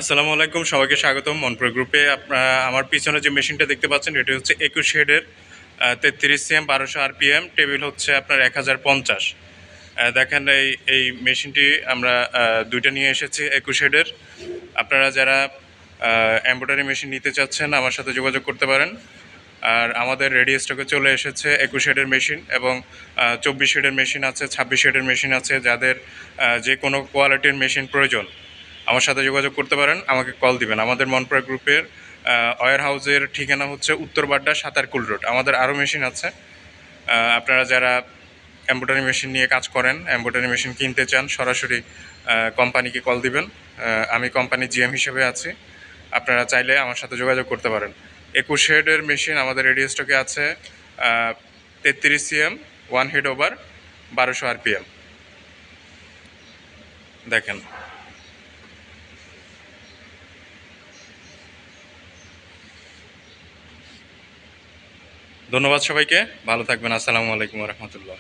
আসসালামু আলাইকুম, সবাইকে স্বাগতম মনপ্র গ্রুপে। আমার পিছনে যে মেশিনটা দেখতে পাচ্ছেন এটি হচ্ছে 21 হেডের 33 সিএম 1200 RPM, টেবিল হচ্ছে আপনার 1050। দেখেন এই মেশিনটি আমরা দুইটা নিয়ে এসেছি 21 হেডের। আপনারা যারা এমব্রয়ডারি মেশিন নিতে চাচ্ছেন আমার সাথে যোগাযোগ করতে পারেন। আর আমাদের রেডি স্টকে চলে এসেছে 21 হেডের মেশিন এবং 24 হেডের মেশিন আছে, 26 হেডের মেশিন আছে। যাদের যে কোনো কোয়ালিটির মেশিন প্রয়োজন আমার সাথে যোগাযোগ করতে পারেন, আমাকে কল দিবেন। আমাদের মনপ্রা গ্রুপের ওয়্যার হাউসের ঠিকানা হচ্ছে উত্তর বাড্ডা সাতারকুল রোড। আমাদের আরও মেশিন আছে। আপনারা যারা এমব্রয়ডারি মেশিন নিয়ে কাজ করেন, এমব্রয়ডারি মেশিন কিনতে চান, সরাসরি কোম্পানিকে কল দিবেন। আমি কোম্পানির জিএম হিসেবে আছি। আপনারা চাইলে আমার সাথে যোগাযোগ করতে পারেন। 21 হেডের মেশিন আমাদের রেডি স্টকে আছে 33 সিএম 1 হেড ওভার 1200 RPM। দেখেন। ধন্যবাদ সবাইকে, ভালো থাকবেন। আসসালামু আলাইকুম রহমতুল্লাহ।